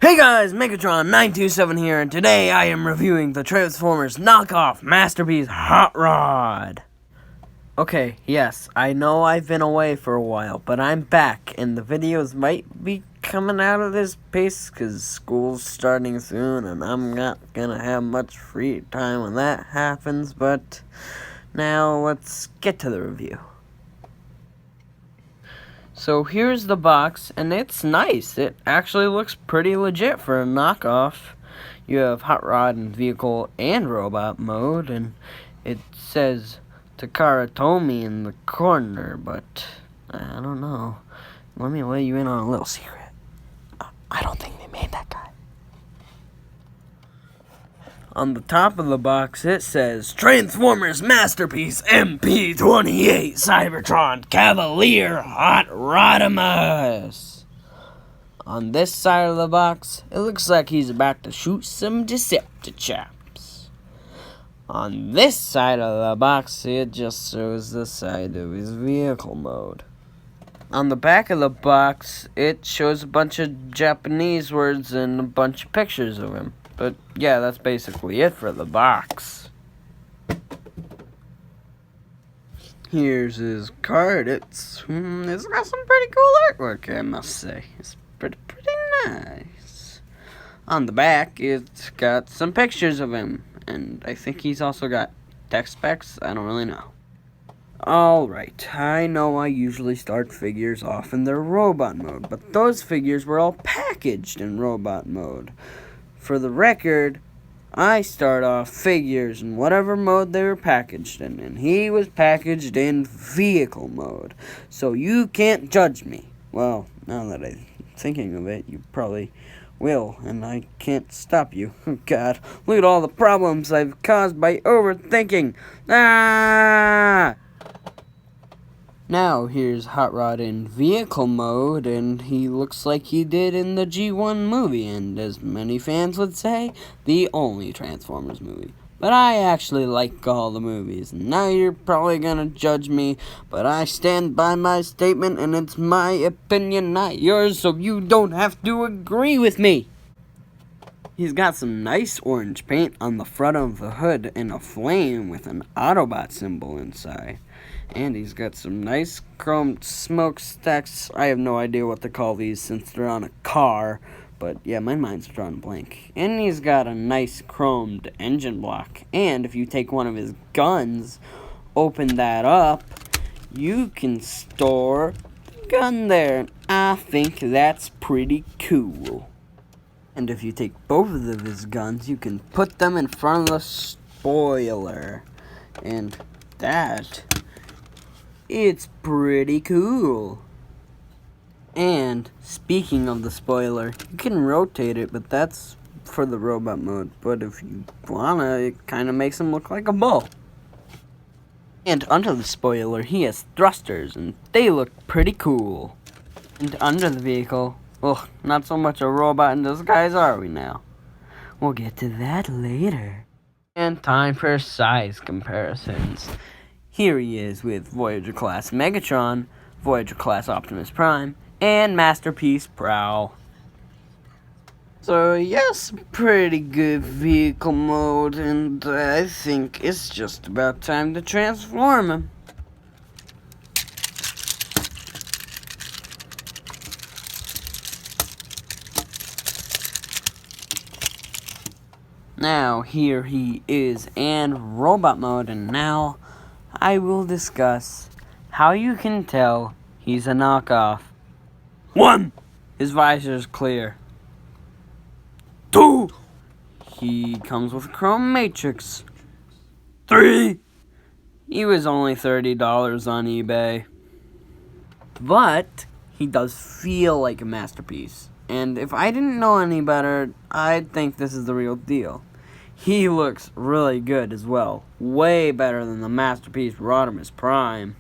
Hey guys, Megatron927 here, and today I am reviewing the Transformers knockoff masterpiece Hot Rod. Okay, yes, I know I've been away for a while, but I'm back, and the videos might be coming out of this pace because school's starting soon, and I'm not gonna have much free time when that happens, but now let's get to the review. So here's the box, and it's nice. It actually looks pretty legit for a knockoff. You have Hot Rod in vehicle and robot mode, and it says Takara Tomy in the corner, but I don't know. Let me let you in on a little secret. I don't think they made that guy. On the top of the box, it says, Transformers Masterpiece MP28 Cybertron Cavalier Hot Rodimus. On this side of the box, it looks like he's about to shoot some Deceptichaps. On this side of the box, it just shows the side of his vehicle mode. On the back of the box, it shows a bunch of Japanese words and a bunch of pictures of him. But yeah, that's basically it for the box. Here's his card. It's got some pretty cool artwork, I must say. It's pretty nice. On the back, it's got some pictures of him, and I think he's also got tech specs. I don't really know. Alright, I know I usually start figures off in their robot mode, but those figures were all packaged in robot mode. For the record, I start off figures in whatever mode they were packaged in, and he was packaged in vehicle mode, so you can't judge me. Well, now that I'm thinking of it, you probably will, and I can't stop you. God, look at all the problems I've caused by overthinking. Ah! Now, here's Hot Rod in vehicle mode, and he looks like he did in the G1 movie, and as many fans would say, the only Transformers movie. But I actually like all the movies, and now you're probably gonna judge me, but I stand by my statement, and it's my opinion, not yours, so you don't have to agree with me. He's got some nice orange paint on the front of the hood and a flame with an Autobot symbol inside. And he's got some nice chromed smokestacks. I have no idea what to call these since they're on a car. But yeah, my mind's drawn blank. And he's got a nice chromed engine block. And if you take one of his guns, open that up, you can store the gun there. I think that's pretty cool. And if you take both of his guns, you can put them in front of the spoiler. And it's pretty cool. And speaking of the spoiler, you can rotate it, but that's for the robot mode. But if you wanna, it kind of makes him look like a bull. And under the spoiler, he has thrusters, and they look pretty cool. And under the vehicle, well, not so much a robot in disguise, are we now? We'll get to that later. And time for size comparisons. Here he is with Voyager-class Megatron, Voyager-class Optimus Prime, and Masterpiece Prowl. So yes, pretty good vehicle mode, and I think it's just about time to transform him. Now, here he is in robot mode, and now I will discuss how you can tell he's a knockoff. 1. His visor is clear. 2. He comes with chrome matrix. 3. He was only $30 on eBay. But he does feel like a masterpiece. And if I didn't know any better, I'd think this is the real deal. He looks really good as well. Way better than the Masterpiece Rodimus Prime.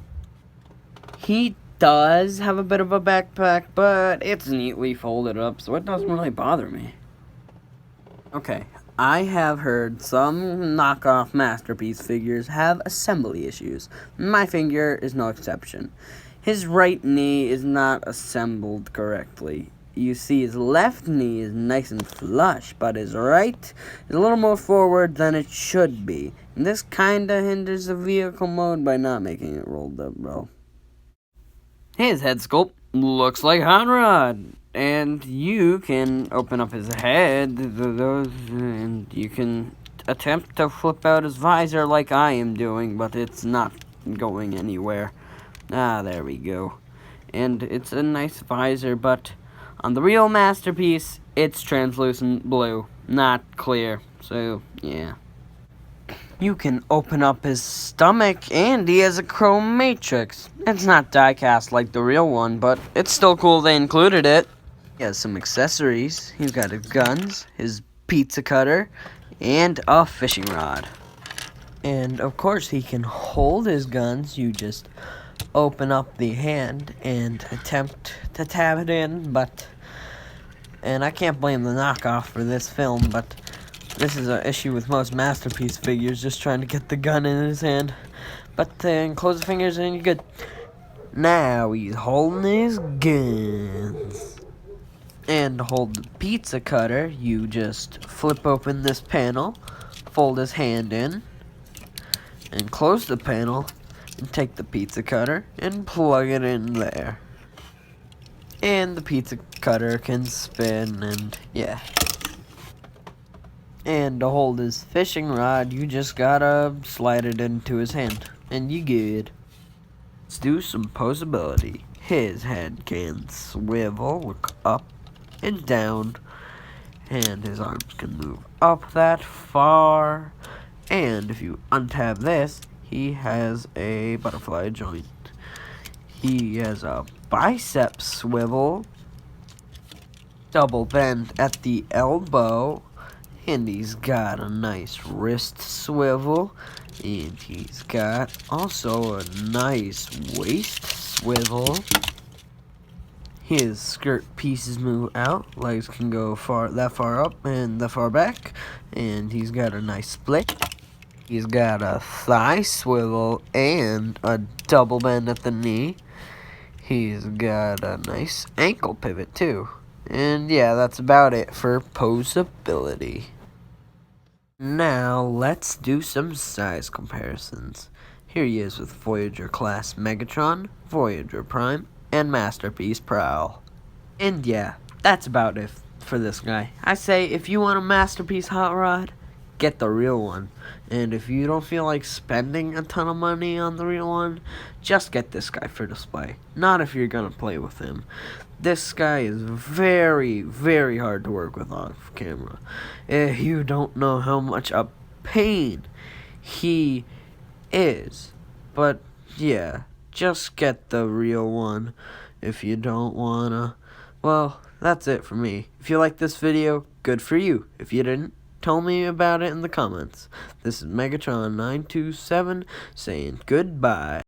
He does have a bit of a backpack, but it's neatly folded up, so it doesn't really bother me. Okay, I have heard some knockoff Masterpiece figures have assembly issues. My figure is no exception. His right knee is not assembled correctly. you see his left knee is nice and flush, but his right is a little more forward than it should be. And this kinda hinders the vehicle mode by not making it rolled up well. His head sculpt looks like Hot Rod, and you can open up his head, and you can attempt to flip out his visor like I am doing, but it's not going anywhere. There we go. And it's a nice visor, but on the real Masterpiece, it's translucent blue, not clear. So, yeah. You can open up his stomach, and he has a chrome matrix. It's not die-cast like the real one, but it's still cool they included it. He has some accessories. He's got his guns, his pizza cutter, and a fishing rod. And, of course, he can hold his guns. You just open up the hand and attempt to tab it in, and I can't blame the knockoff for this film, but this is an issue with most Masterpiece figures, just trying to get the gun in his hand. But close the fingers and you're good. Now he's holding his guns. And to hold the pizza cutter, you just flip open this panel, fold his hand in, and close the panel, and take the pizza cutter and plug it in there. And the pizza cutter can spin, and yeah. And to hold his fishing rod, you just gotta slide it into his hand, and you good. Let's do some posability. His head can swivel, look up and down, and his arms can move up that far. And if you untab this, he has a butterfly joint. He has a bicep swivel, double bend at the elbow, and he's got a nice wrist swivel, and he's got also a nice waist swivel. His skirt pieces move out, legs can go that far up and that far back, and he's got a nice split. He's got a thigh swivel and a double bend at the knee. He's got a nice ankle pivot too. And yeah, that's about it for posability. Now, let's do some size comparisons. Here he is with Voyager Class Megatron, Voyager Prime, and Masterpiece Prowl. And yeah, that's about it for this guy. I say, if you want a Masterpiece Hot Rod, get the real one. And if you don't feel like spending a ton of money on the real one, just get this guy for display. Not if you're gonna play with him. This guy is very, very hard to work with off camera. You don't know how much a pain he is. But yeah, just get the real one if you don't wanna. Well, that's it for me. If you liked this video, good for you. If you didn't, tell me about it in the comments. This is Megatron927 saying goodbye.